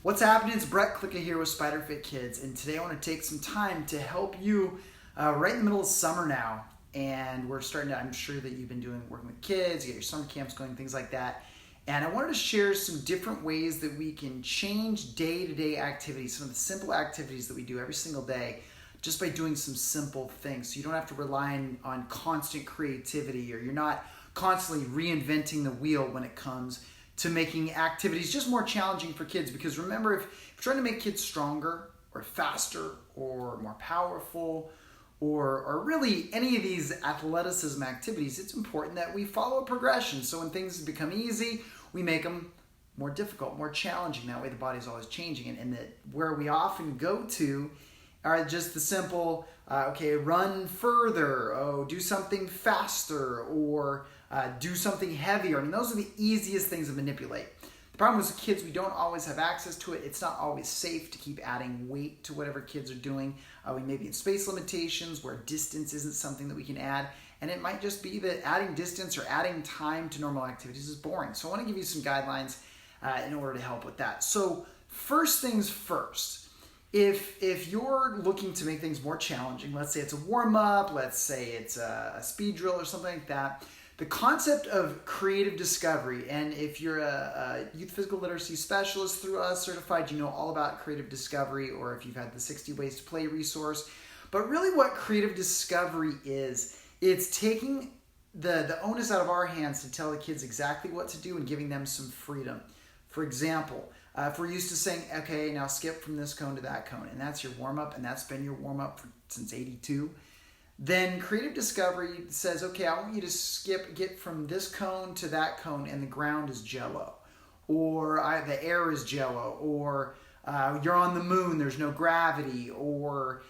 What's happening? It's Klika here with SPIDERfit Kids, and today I want to take some time to help you right in the middle of summer now. And we're starting to, I'm sure that you've been working with kids, you get your summer camps going, things like that. And I wanted to share some different ways that we can change day-to-day activities, some of the simple activities that we do every single day, just by doing some simple things. So you don't have to rely on constant creativity, or you're not constantly reinventing the wheel when it comes to making activities just more challenging for kids. Because remember, if you're trying to make kids stronger or faster or more powerful or really any of these athleticism activities, it's important that we follow a progression. So when things become easy, we make them more difficult, more challenging. That way the body's always changing. And that where we often go to are just the simple, okay, run further, do something faster, or do something heavier. I mean, those are the easiest things to manipulate. The problem is with kids, we don't always have access to it. It's not always safe to keep adding weight to whatever kids are doing. We may be in space limitations where distance isn't something that we can add. And it might just be that adding distance or adding time to normal activities is boring. So I want to give you some guidelines in order to help with that. So first things first. If you're looking to make things more challenging, let's say it's a warm-up, let's say it's a speed drill or something like that, the concept of creative discovery, and if you're a youth physical literacy specialist through us, certified, you know all about creative discovery, or if you've had the 60 Ways to Play resource. But really what creative discovery is, it's taking the onus out of our hands to tell the kids exactly what to do and giving them some freedom. For example, if we're used to saying, okay, now skip from this cone to that cone, and that's your warm-up, and that's been your warm-up since '82, then creative discovery says, okay, I want you to get from this cone to that cone, and the ground is jello, or the air is jello, or you're on the moon, there's no gravity, or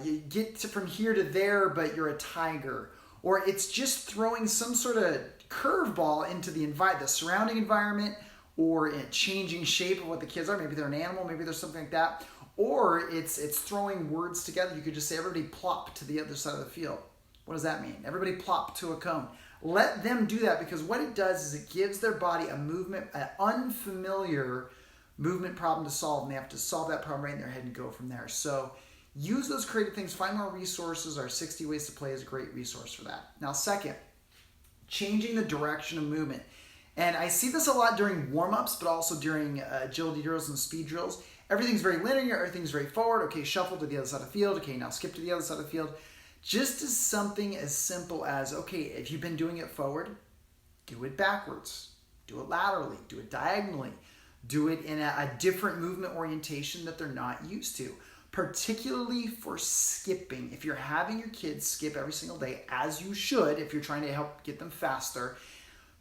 you get from here to there, but you're a tiger, or it's just throwing some sort of curveball into the surrounding environment, or in changing shape of what the kids are. Maybe they're an animal, maybe there's something like that. Or it's throwing words together. You could just say, everybody plop to the other side of the field. What does that mean? Everybody plop to a cone. Let them do that, because what it does is it gives their body a movement, an unfamiliar movement problem to solve, and they have to solve that problem right in their head and go from there. So use those creative things, find more resources. Our 60 Ways to Play is a great resource for that. Now, second, changing the direction of movement. And I see this a lot during warm-ups, but also during agility drills and speed drills. Everything's very linear, everything's very forward. Okay, shuffle to the other side of the field. Okay, now skip to the other side of the field. Just as something as simple as, okay, if you've been doing it forward, do it backwards. Do it laterally. Do it diagonally. Do it in a different movement orientation that they're not used to. Particularly for skipping. If you're having your kids skip every single day, as you should, if you're trying to help get them faster,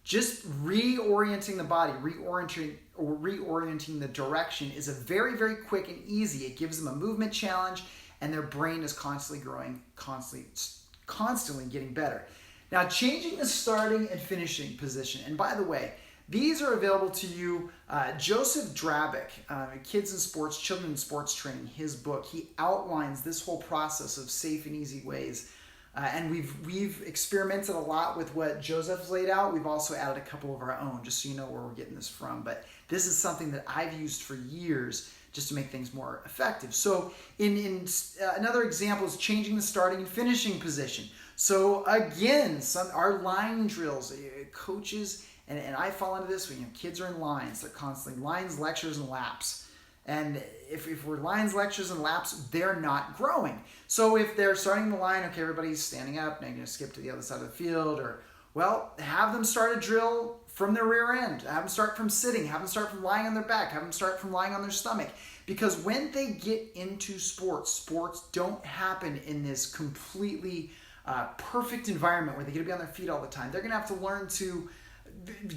just reorienting the body, reorienting the direction is a very, very quick and easy. It gives them a movement challenge, and their brain is constantly growing, constantly getting better. Now, changing the starting and finishing position. And by the way, these are available to you. Joseph Drabick, Kids in Sports, Children in Sports Training, his book, he outlines this whole process of safe and easy ways. And we've experimented a lot with what Joseph's laid out. We've also added a couple of our own, just so you know where we're getting this from. But this is something that I've used for years just to make things more effective. So in another example is changing the starting and finishing position. So again, our line drills, coaches, and I fall into this when kids are in lines. They're constantly lines, lectures, and laps. And if we're lines, lectures, and laps, they're not growing. So if they're starting the line, okay, everybody's standing up, now you're going to skip to the other side of the field, or, well, have them start a drill from their rear end. Have them start from sitting. Have them start from lying on their back. Have them start from lying on their stomach. Because when they get into sports don't happen in this completely perfect environment where they get to be on their feet all the time. They're going to have to learn to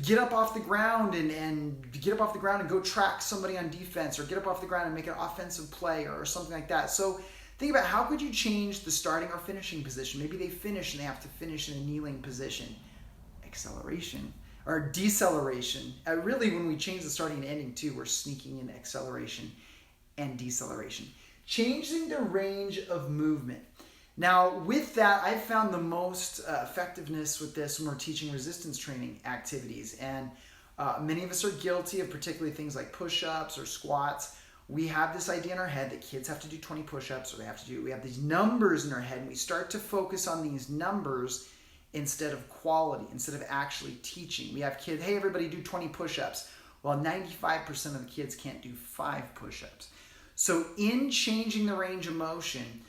get up off the ground and go track somebody on defense, or get up off the ground and make an offensive play or something like that. So think about, how could you change the starting or finishing position? Maybe they finish and they have to finish in a kneeling position. Acceleration or deceleration. Really, when we change the starting and ending too, we're sneaking in acceleration and deceleration. Changing the range of movement. Now, with that, I've found the most effectiveness with this when we're teaching resistance training activities. And Many of us are guilty of particularly things like push-ups or squats. We have this idea in our head that kids have to do 20 push-ups, or we have these numbers in our head, and we start to focus on these numbers instead of quality, instead of actually teaching. We have kids, hey, everybody do 20 push-ups. Well, 95% of the kids can't do 5 push-ups. So in changing the range of motion,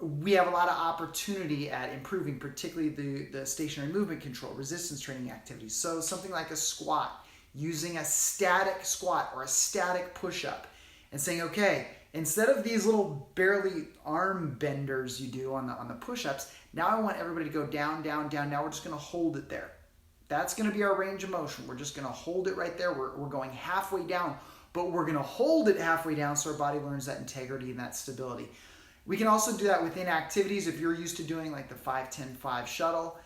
we have a lot of opportunity at improving, particularly the stationary movement control, resistance training activities. So something like a squat, using a static squat or a static push-up and saying, okay, instead of these little barely arm benders you do on the push-ups, now I want everybody to go down, down, down. Now we're just going to hold it there. That's going to be our range of motion. We're just going to hold it right there. We're going halfway down, but we're going to hold it halfway down so our body learns that integrity and that stability. We can also do that within activities. If you're used to doing like the 5-10-5 shuttle,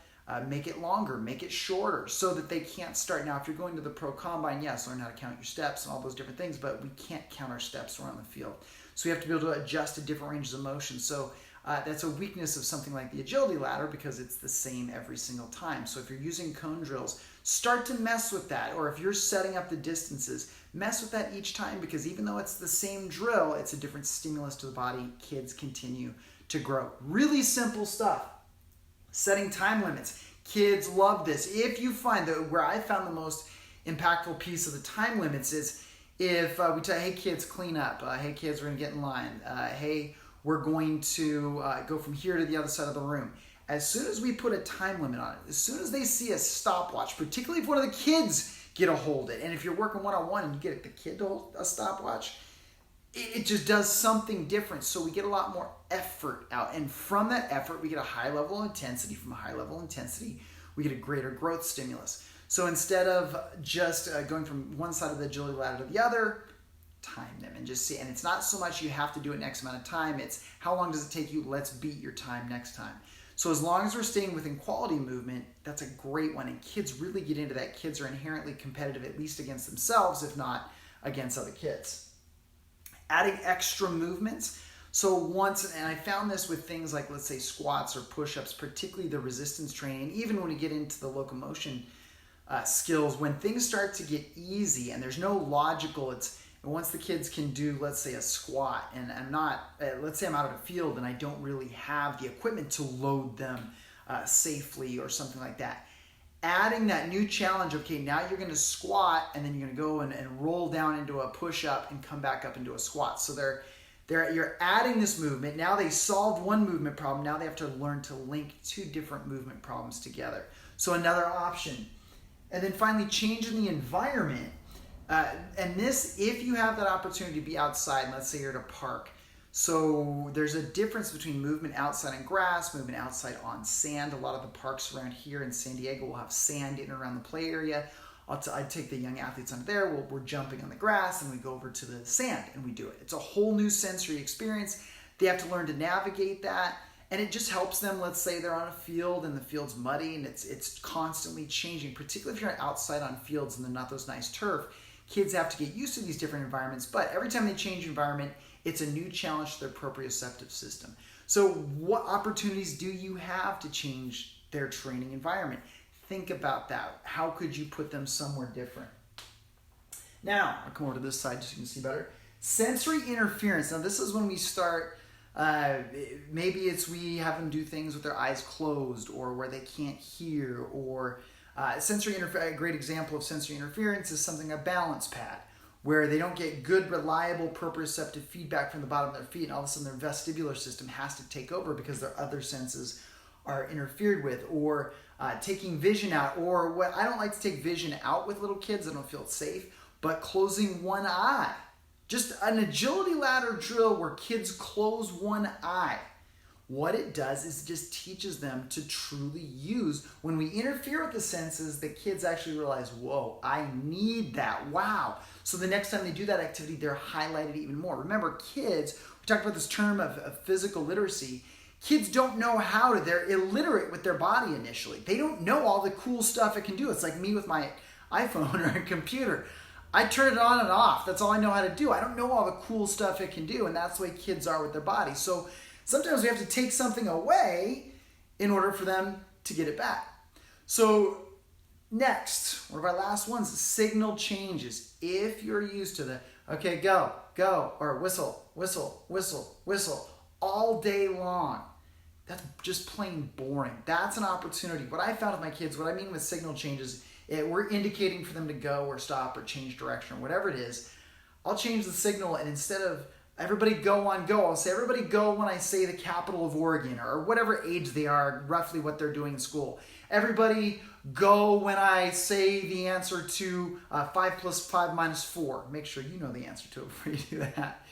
make it longer, make it shorter so that they can't start. Now, if you're going to the pro combine, yes, learn how to count your steps and all those different things, but we can't count our steps around the field. So we have to be able to adjust to different ranges of motion. So that's a weakness of something like the agility ladder because it's the same every single time. So if you're using cone drills, start to mess with that. Or if you're setting up the distances, mess with that each time, because even though it's the same drill, it's a different stimulus to the body. Kids continue to grow. Really simple stuff. Setting time limits. Kids love this. If you find that where I found the most impactful piece of the time limits is if we tell, hey kids, clean up. Hey kids, we're gonna get in line. Hey, we're going to go from here to the other side of the room. As soon as we put a time limit on it, as soon as they see a stopwatch, particularly if one of the kids get a hold of it, and if you're working one-on-one and you get the kid to hold a stopwatch, it just does something different. So we get a lot more effort out. And from that effort, we get a high level of intensity. From a high level of intensity, we get a greater growth stimulus. So instead of just going from one side of the agility ladder to the other, time them and just see. And it's not so much you have to do it in X amount of time. It's how long does it take you? Let's beat your time next time. So as long as we're staying within quality movement, that's a great one. And kids really get into that. Kids are inherently competitive, at least against themselves, if not against other kids. Adding extra movements. So once, and I found this with things like, let's say, squats or push-ups, particularly the resistance training, even when we get into the locomotion skills, when things start to get easy and there's no logical, once the kids can do, let's say, a squat, and I'm not, let's say I'm out of a field and I don't really have the equipment to load them safely or something like that. Adding that new challenge, okay, now you're going to squat and then you're going to go and roll down into a push-up and come back up into a squat. So you're adding this movement. Now they solved one movement problem. Now they have to learn to link 2 different movement problems together. So another option. And then finally, changing the environment. And this, if you have that opportunity to be outside, and let's say you're at a park. So there's a difference between movement outside on grass, movement outside on sand. A lot of the parks around here in San Diego will have sand in and around the play area. I'd take the young athletes under there. We're jumping on the grass and we go over to the sand and we do it. It's a whole new sensory experience. They have to learn to navigate that. And it just helps them. Let's say they're on a field and the field's muddy and it's constantly changing, particularly if you're outside on fields and they're not those nice turf. Kids have to get used to these different environments, but every time they change environment, it's a new challenge to their proprioceptive system. So what opportunities do you have to change their training environment? Think about that. How could you put them somewhere different? Now, I'll come over to this side just so you can see better. Sensory interference. Now, this is when we start, maybe it's we have them do things with their eyes closed or where they can't hear, or a great example of sensory interference is something like a balance pad, where they don't get good, reliable proprioceptive feedback from the bottom of their feet, and all of a sudden their vestibular system has to take over because their other senses are interfered with, or taking vision out, or what I don't like to take vision out with little kids, I don't feel safe, but closing one eye. Just an agility ladder drill where kids close one eye. What it does is it just teaches them to truly use. When we interfere with the senses, the kids actually realize, whoa, I need that. Wow. So the next time they do that activity, they're highlighted even more. Remember, kids, we talked about this term of physical literacy. Kids don't know how to, they're illiterate with their body initially. They don't know all the cool stuff it can do. It's like me with my iPhone or a computer. I turn it on and off. That's all I know how to do. I don't know all the cool stuff it can do, and that's the way kids are with their body. So sometimes we have to take something away in order for them to get it back. So Next, one of our last ones, signal changes. If you're used to the, okay, go, go, or whistle, whistle, whistle, whistle, all day long, that's just plain boring. That's an opportunity. What I found with my kids, what I mean with signal changes, we're indicating for them to go or stop or change direction or whatever it is. I'll change the signal, and instead of everybody go on go, I'll say everybody go when I say the capital of Oregon, or whatever age they are, roughly what they're doing in school. Everybody go when I say the answer to 5 plus 5 minus 4. Make sure you know the answer to it before you do that.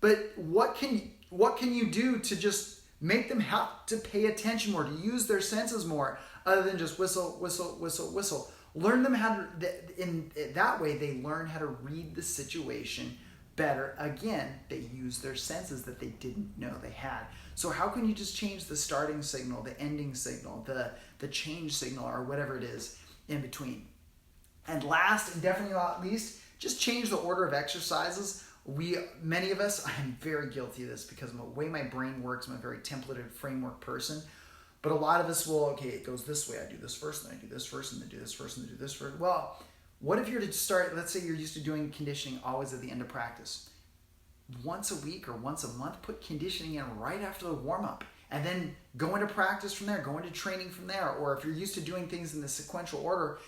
But what can you do to just make them have to pay attention more, to use their senses more, other than just whistle, whistle, whistle, whistle? Learn them how to, in that way they learn how to read the situation better. Again, they use their senses that they didn't know they had. So how can you just change the starting signal, the ending signal, the change signal, or whatever it is in between? And last, and definitely not least, just change the order of exercises. Many of us, I am very guilty of this because of the way my brain works. I'm a very templated framework person. But a lot of us will, okay, it goes this way. I do this first, and then I do this first, and then do this first, and then do this first. Well, what if you're to start, let's say you're used to doing conditioning always at the end of practice. Once a week or once a month, put conditioning in right after the warm-up. And then go into practice from there, go into training from there. Or if you're used to doing things in the sequential order,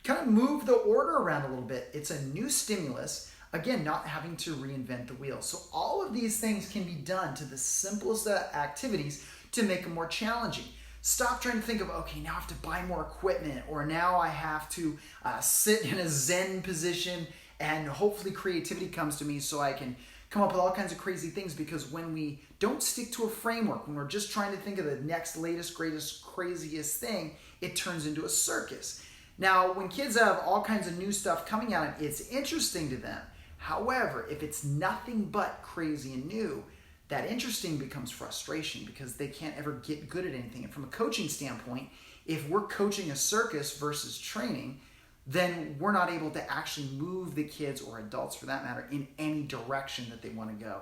kind of move the order around a little bit. It's a new stimulus. Again, not having to reinvent the wheel. So all of these things can be done to the simplest activities to make them more challenging. Stop trying to think of, okay, now I have to buy more equipment, or now I have to sit in a Zen position and hopefully creativity comes to me so I can come up with all kinds of crazy things. Because when we don't stick to a framework, when we're just trying to think of the next latest, greatest, craziest thing, it turns into a circus. Now, when kids have all kinds of new stuff coming at them, it's interesting to them. However, if it's nothing but crazy and new, that interesting becomes frustration because they can't ever get good at anything. And from a coaching standpoint, if we're coaching a circus versus training, then we're not able to actually move the kids, or adults for that matter, in any direction that they want to go.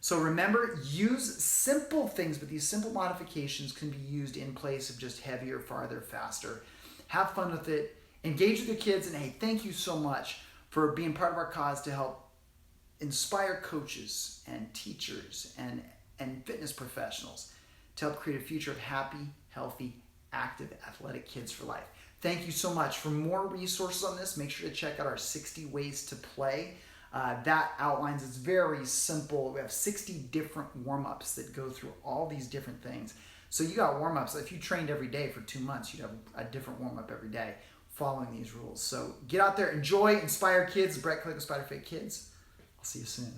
So remember, use simple things, but these simple modifications can be used in place of just heavier, farther, faster. Have fun with it. Engage with your kids. And hey, thank you so much for being part of our cause to help inspire coaches and teachers and fitness professionals to help create a future of happy, healthy, active, athletic kids for life. Thank you so much. For more resources on this, make sure to check out our 60 Ways to Play. That outlines, it's very simple. We have 60 different warm-ups that go through all these different things. So you got warm-ups. If you trained every day for 2 months, you'd have a different warm-up every day following these rules. So get out there, enjoy, inspire kids. Brett Klika, SPIDERfit Kids. I'll see you soon.